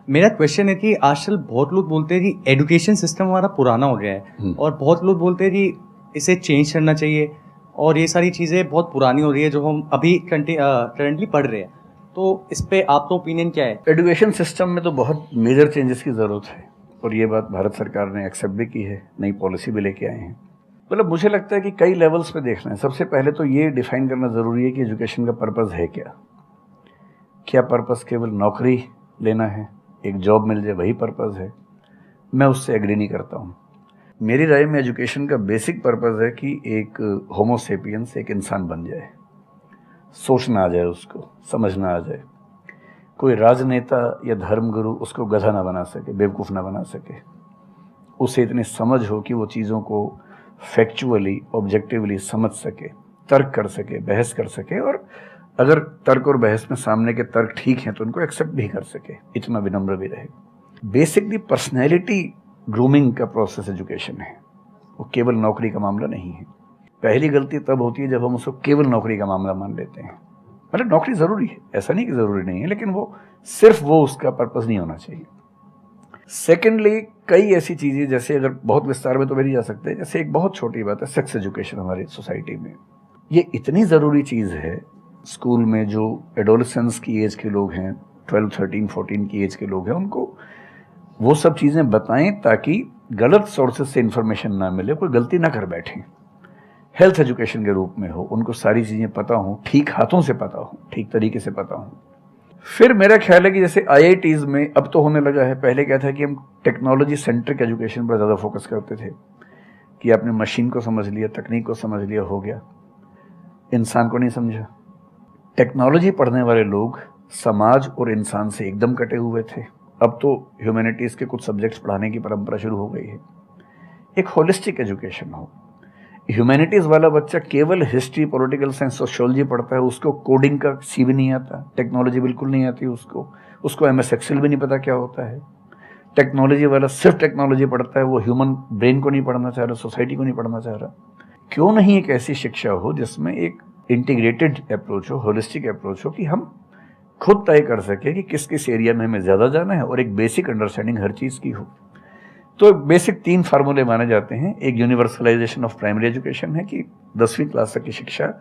मेरा क्वेश्चन है कि आजकल बहुत लोग बोलते हैं कि एजुकेशन सिस्टम हमारा पुराना हो गया है और बहुत लोग बोलते हैं कि इसे चेंज करना चाहिए और ये सारी चीज़ें बहुत पुरानी हो रही है जो हम अभी करंटली पढ़ रहे हैं। तो इस पे आपका ओपिनियन क्या है? एजुकेशन सिस्टम में तो बहुत मेजर चेंजेस की ज़रूरत है और ये बात भारत सरकार ने एक्सेप्ट भी की है, नई पॉलिसी भी लेके आए हैं। मतलब मुझे लगता है कि कई लेवल्स पे देखना है। सबसे पहले तो ये डिफाइन करना ज़रूरी है कि एजुकेशन का पर्पज़ है क्या। क्या पर्पज़ केवल नौकरी लेना है, एक जॉब मिल जाए वही पर्पज़ है? मैं उससे एग्री नहीं करता हूँ। मेरी राय में एजुकेशन का बेसिक पर्पज़ है कि एक होमो सेपियंस एक इंसान बन जाए, सोचना आ जाए, उसको समझना आ जाए। कोई राजनेता या धर्मगुरु उसको गधा ना बना सके, बेवकूफ़ ना बना सके। उसे इतनी समझ हो कि वो चीज़ों को फैक्चुअली ऑब्जेक्टिवली समझ सके, तर्क कर सके, बहस कर सके, और अगर तर्क और बहस में सामने के तर्क ठीक हैं तो उनको एक्सेप्ट भी कर सके, इतना विनम्र भी रहे। बेसिकली पर्सनैलिटी ग्रूमिंग का प्रोसेस एजुकेशन है, वो केवल नौकरी का मामला नहीं है। पहली गलती तब होती है जब हम उसको केवल नौकरी का मामला मान लेते हैं। मतलब नौकरी ज़रूरी है, ऐसा नहीं कि ज़रूरी नहीं है, लेकिन वो सिर्फ वो उसका पर्पज़ नहीं होना चाहिए। सेकेंडली, कई ऐसी चीज़ें, जैसे अगर बहुत विस्तार में तो भी नहीं जा सकते, जैसे एक बहुत छोटी बात है सेक्स एजुकेशन हमारी सोसाइटी में। ये इतनी ज़रूरी चीज़ है। स्कूल में जो एडोलेसेंस की एज के लोग हैं, 12, 13, 14 की एज के लोग हैं, उनको वो सब चीज़ें बताएं ताकि गलत सोर्सेज से इंफॉर्मेशन ना मिले, कोई गलती ना कर बैठें। हेल्थ एजुकेशन के रूप में हो, उनको सारी चीज़ें पता हों, ठीक हाथों से पता हो, ठीक तरीके से पता हो। फिर मेरा ख्याल है कि जैसे IITs में अब तो होने लगा है, पहले क्या था कि हम टेक्नोलॉजी सेंट्रिक एजुकेशन पर ज़्यादा फोकस करते थे कि आपने मशीन को समझ लिया, तकनीक को समझ लिया, हो गया, इंसान को नहीं समझा। टेक्नोलॉजी पढ़ने वाले लोग समाज और इंसान से एकदम कटे हुए थे। अब तो ह्यूमैनिटीज़ के कुछ सब्जेक्ट्स पढ़ाने की परंपरा शुरू हो गई है। एक होलिस्टिक एजुकेशन हो। ह्यूमैनिटीज़ वाला बच्चा केवल हिस्ट्री, पॉलिटिकल साइंस, सोशियोलॉजी पढ़ता है, उसको कोडिंग का सी भी नहीं आता, टेक्नोलॉजी बिल्कुल नहीं आती उसको MS एक्सेल भी नहीं पता क्या होता है। टेक्नोलॉजी वाला सिर्फ टेक्नोलॉजी पढ़ता है, वो ह्यूमन ब्रेन को नहीं पढ़ना चाह रहा, सोसाइटी को नहीं पढ़ना चाह रहा। क्यों नहीं एक ऐसी शिक्षा हो जिसमें एक इंटीग्रेटेड अप्रोच हो, होलिस्टिक अप्रोच हो, कि हम खुद तय कर सके कि किस किस एरिया में हमें ज़्यादा जाना है और एक बेसिक अंडरस्टैंडिंग हर चीज़ की हो। तो बेसिक 3 फार्मूले माने जाते हैं। एक यूनिवर्सलाइजेशन ऑफ प्राइमरी एजुकेशन है कि 10वीं क्लास तक की शिक्षा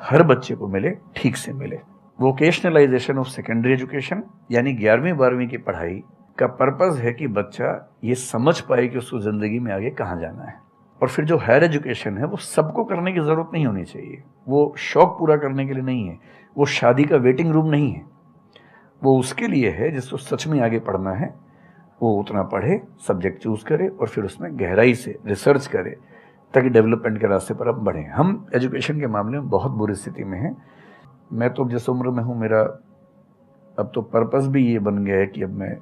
हर बच्चे को मिले, ठीक से मिले। वोकेशनलाइजेशन ऑफ सेकेंडरी एजुकेशन, यानी 11वीं 12वीं की पढ़ाई का पर्पज़ है कि बच्चा ये समझ पाए कि उसको ज़िंदगी में आगे कहाँ जाना है। और फिर जो हायर एजुकेशन है वो सबको करने की ज़रूरत नहीं होनी चाहिए, वो शौक पूरा करने के लिए नहीं है, वो शादी का वेटिंग रूम नहीं है, वो उसके लिए है जिसको सच में आगे पढ़ना है। वो उतना पढ़े, सब्जेक्ट चूज़ करे और फिर उसमें गहराई से रिसर्च करे ताकि डेवलपमेंट के रास्ते पर अब बढ़ें। हम एजुकेशन के मामले में बहुत बुरी स्थिति में हैं। मैं तो जिस उम्र में हूँ, मेरा अब तो पर्पज़ भी ये बन गया है कि अब मैं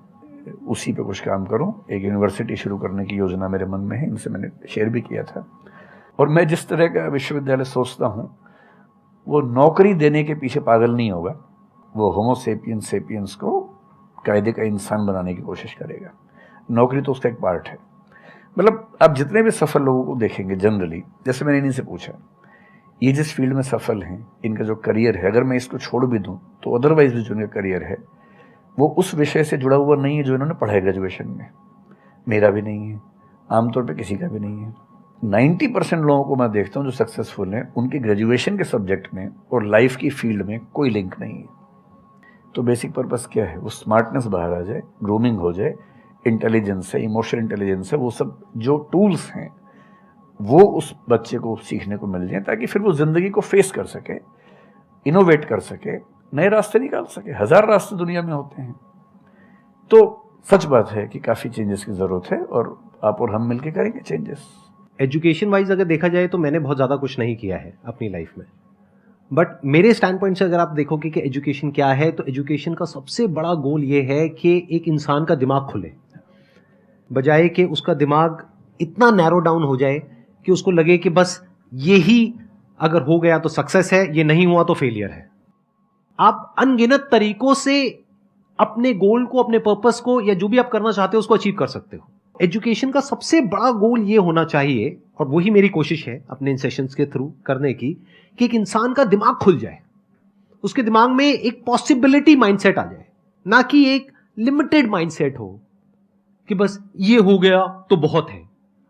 उसी पे कुछ काम करूँ। एक यूनिवर्सिटी शुरू करने की योजना मेरे मन में है, इनसे मैंने शेयर भी किया था। और मैं जिस तरह का विश्वविद्यालय सोचता हूँ, वो नौकरी देने के पीछे पागल नहीं होगा, वो होमो सेपियंस को कायदे का इंसान बनाने की कोशिश करेगा। नौकरी तो उसका एक पार्ट है। मतलब आप जितने भी सफल लोगों को देखेंगे जनरली, जैसे मैंने इन्हीं से पूछा, ये जिस फील्ड में सफल हैं, इनका जो करियर है, अगर मैं इसको छोड़ भी दूं तो अदरवाइज भी जो इनका करियर है वो उस विषय से जुड़ा हुआ नहीं है जो इन्होंने पढ़ा है ग्रेजुएशन में। मेरा भी नहीं है, आमतौर पर किसी का भी नहीं है। 90% लोगों को मैं देखता हूँ जो सक्सेसफुल हैं, उनके ग्रेजुएशन के सब्जेक्ट में और लाइफ की फील्ड में कोई लिंक नहीं है। तो बेसिक पर्पस क्या है? वो स्मार्टनेस बाहर आ जाए, ग्रूमिंग हो जाए, इंटेलिजेंस है, इमोशनल इंटेलिजेंस है, वो सब जो टूल्स हैं वो उस बच्चे को सीखने को मिल जाए ताकि फिर वो ज़िंदगी को फेस कर सके, इनोवेट कर सके, नए रास्ते निकाल सके। 1000 रास्ते दुनिया में होते हैं। तो सच बात है कि काफ़ी चेंजेस की ज़रूरत है और आप और हम मिलकर करेंगे चेंजेस। एजुकेशन वाइज अगर देखा जाए तो मैंने बहुत ज़्यादा कुछ नहीं किया है अपनी लाइफ में, बट मेरे स्टैंड पॉइंट से अगर आप देखोगे कि एजुकेशन क्या है, तो एजुकेशन का सबसे बड़ा गोल ये है कि एक इंसान का दिमाग खुले, बजाय कि उसका दिमाग इतना नैरो डाउन हो जाए कि उसको लगे कि बस यही अगर हो गया तो सक्सेस है, ये नहीं हुआ तो फेलियर है। आप अनगिनत तरीकों से अपने गोल को, अपने पर्पस को, या जो भी आप करना चाहते हो उसको अचीव कर सकते हो। एजुकेशन का सबसे बड़ा गोल ये होना चाहिए, और वही मेरी कोशिश है अपने इन सेशंस के थ्रू करने की, कि एक इंसान का दिमाग खुल जाए, उसके दिमाग में एक पॉसिबिलिटी माइंडसेट आ जाए, ना कि एक लिमिटेड माइंडसेट हो कि बस ये हो गया तो बहुत है।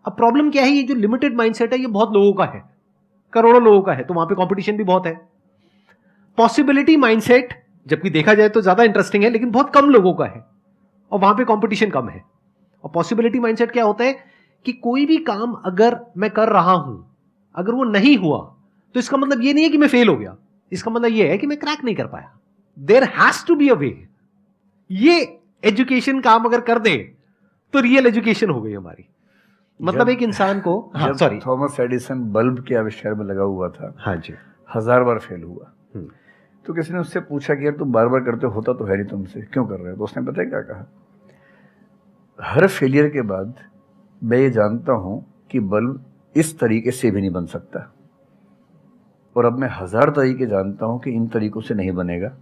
अब प्रॉब्लम क्या है, ये जो लिमिटेड माइंडसेट है ये बहुत लोगों का है, करोड़ों लोगों का है, तो वहां पे कंपटीशन भी बहुत है। पॉसिबिलिटी माइंडसेट जबकि देखा जाए तो ज्यादा इंटरेस्टिंग है, लेकिन बहुत कम लोगों का है और वहां पे कंपटीशन कम है। और पॉसिबिलिटी माइंडसेट क्या होता है कि कोई भी काम अगर मैं कर रहा हूं, अगर वो नहीं हुआ तो इसका मतलब ये नहीं है कि मैं फेल हो गया, इसका मतलब ये है कि मैं क्रैक नहीं कर पाया। There has to be a way. ये एजुकेशन काम अगर कर दे तो रियल एजुकेशन हो गई हमारी। मतलब एक इंसान को, हाँ सॉरी, थॉमस एडिसन बल्ब के आविष्कार में लगा हुआ था, हाँ जी, 1000 बार फेल हुआ। तो किसी ने उससे पूछा कि यार तुम बार बार करते होता तो है नहीं तुमसे, क्यों कर रहे हो? तो उसने पता है क्या कहा, हर फेलियर के बाद मैं ये जानता हूं कि बल्ब इस तरीके से भी नहीं बन सकता, और अब मैं 1000 तरीके जानता हूं कि इन तरीकों से नहीं बनेगा,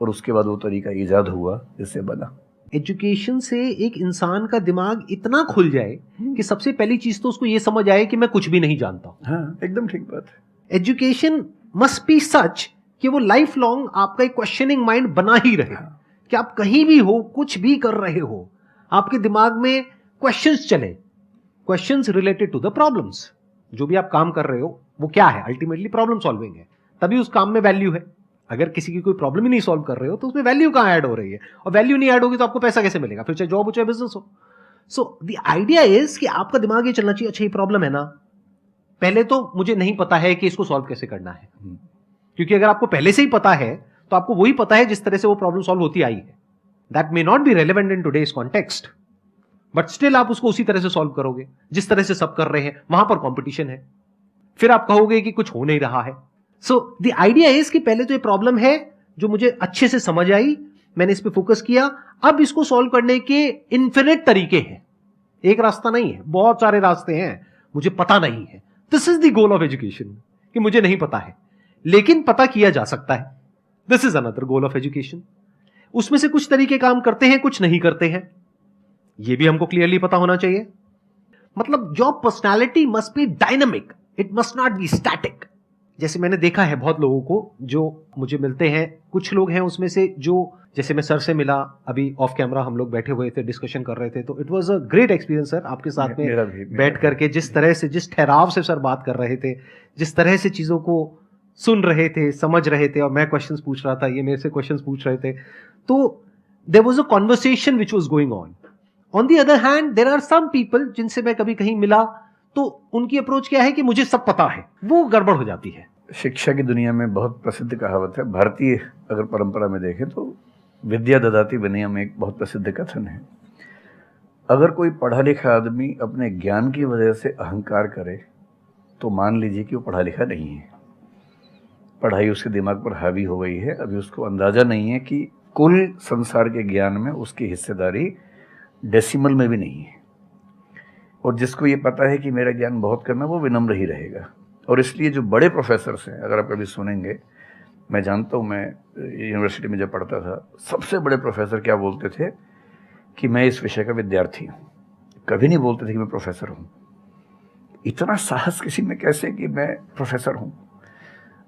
और उसके बाद वो तरीका ईजाद हुआ जिससे बना। एजुकेशन से एक इंसान का दिमाग इतना खुल जाए कि सबसे पहली चीज तो उसको ये समझ आए कि मैं कुछ भी नहीं जानता हूं। हाँ, एकदम ठीक बात है। एजुकेशन मस्ट बी सच कि वो लाइफ लॉन्ग आपका एक क्वेश्चनिंग माइंड बना ही रहे, कि आप कहीं भी हो, कुछ भी कर रहे हो, आपके दिमाग में क्वेश्चंस चले, questions related to the problems. जो भी आप काम कर रहे हो वो क्या है, अल्टीमेटली प्रॉब्लम सॉल्विंग है, तभी उस काम में वैल्यू है। अगर किसी की कोई प्रॉब्लम ही नहीं सॉल्व कर रहे हो तो उसमें वैल्यू कहां ऐड हो रही है, और वैल्यू नहीं ऐड होगी तो आपको पैसा कैसे मिलेगा, फिर चाहे जॉब हो चाहे बिजनेस हो। सो द आइडिया इज कि आपका दिमाग ये चलना चाहिए, अच्छा ये प्रॉब्लम है ना, पहले तो मुझे नहीं पता है कि इसको सॉल्व कैसे करना है, क्योंकि अगर आपको पहले से ही पता है तो आपको वही पता है जिस तरह से वो प्रॉब्लम सॉल्व होती आई है। That may not be relevant in today's context, but still आप उसको उसी तरह से सॉल्व करोगे जिस तरह से सब कर रहे हैं। वहां पर कंपटीशन है, फिर आप कहोगे कि कुछ हो नहीं रहा है। सो द आइडिया इज कि पहले तो ये प्रॉब्लम है जो मुझे अच्छे से समझ आई, मैंने इस पे फोकस किया, अब इसको सॉल्व करने के इन्फिनिट तरीके हैं, एक रास्ता नहीं है, बहुत सारे रास्ते हैं, मुझे पता नहीं है। This is the goal of education, कि मुझे नहीं पता है लेकिन पता किया जा सकता है। This is another goal of education. उसमें से कुछ तरीके काम करते हैं, कुछ नहीं करते हैं, यह भी हमको क्लियरली पता होना चाहिए। मतलब your personality must be dynamic, it must not be static. जैसे मैंने देखा है बहुत लोगों को जो मुझे मिलते हैं, कुछ लोग हैं उसमें से जो, जैसे मैं सर से मिला अभी ऑफ कैमरा, हम लोग बैठे हुए थे, डिस्कशन कर रहे थे, तो it was a great experience sir, आपके साथ में बैठ करके जिस तरह से, जिस ठहराव से सर बात कर रहे थे, जिस तरह से चीजों को सुन रहे थे, समझ रहे थे, और मैं क्वेश्चंस पूछ रहा था, ये मेरे से क्वेश्चंस पूछ रहे थे, तो there was a conversation which was going on. On the other hand there are some people जिनसे मैं कभी कहीं मिला तो उनकी अप्रोच क्या है कि मुझे सब पता है, वो गड़बड़ हो जाती है। शिक्षा की दुनिया में बहुत प्रसिद्ध कहावत है, भारतीय अगर परंपरा में देखें तो विद्या ददाति विनयम में एक बहुत प्रसिद्ध कथन है। अगर कोई पढ़ा लिखा आदमी अपने ज्ञान की वजह से अहंकार करे तो मान लीजिए कि वो पढ़ा लिखा नहीं है, पढ़ाई उसके दिमाग पर हावी हो गई है, अभी उसको अंदाजा नहीं है कि कुल संसार के ज्ञान में उसकी हिस्सेदारी डेसिमल में भी नहीं है। और जिसको ये पता है कि मेरा ज्ञान बहुत करना, वो विनम्र ही रहेगा। और इसलिए जो बड़े प्रोफेसर्स हैं, अगर आप कभी सुनेंगे, मैं जानता हूँ, मैं यूनिवर्सिटी में जब पढ़ता था, सबसे बड़े प्रोफेसर क्या बोलते थे कि मैं इस विषय का विद्यार्थी हूँ, कभी नहीं बोलते थे कि मैं प्रोफेसर हूँ। इतना साहस किसी में कैसे कि मैं प्रोफेसर हूँ?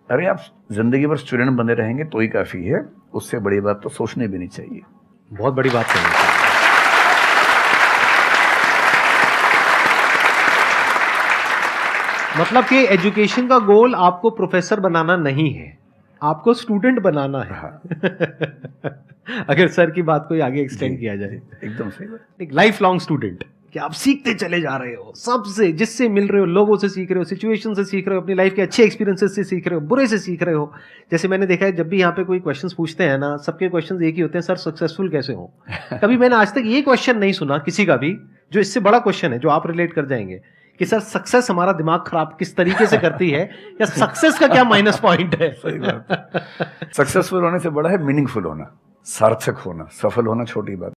अरे आप जिंदगी भर स्टूडेंट बने रहेंगे तो ही काफ़ी है, उससे बड़ी बात तो सोचने भी नहीं चाहिए। बहुत बड़ी बात है। मतलब कि एजुकेशन का गोल आपको प्रोफेसर बनाना नहीं है, आपको स्टूडेंट बनाना है। अगर सर की बात को आगे एक्सटेंड किया जाए, एकदम सही बात। एक लाइफ लॉन्ग स्टूडेंट, कि आप सीखते चले जा रहे हो, सबसे जिससे मिल रहे हो, लोगों से सीख रहे हो, सिचुएशन से सीख रहे हो, अपनी लाइफ के अच्छे एक्सपीरियंसेस से सीख रहे हो, बुरे से सीख रहे हो। जैसे मैंने देखा है जब भी यहाँ पे कोई क्वेश्चंस पूछते हैं ना, सबके क्वेश्चंस एक ही होते हैं, सर सक्सेसफुल कैसे हो। कभी मैंने आज तक ये क्वेश्चन नहीं सुना किसी का भी जो इससे बड़ा क्वेश्चन है, जो आप रिलेट कर जाएंगे कि सर सक्सेस हमारा दिमाग खराब किस तरीके से करती है, या सक्सेस का क्या माइनस पॉइंट है। सही बात। सक्सेसफुल होने से बड़ा है मीनिंगफुल होना, सार्थक होना, सफल होना छोटी बात।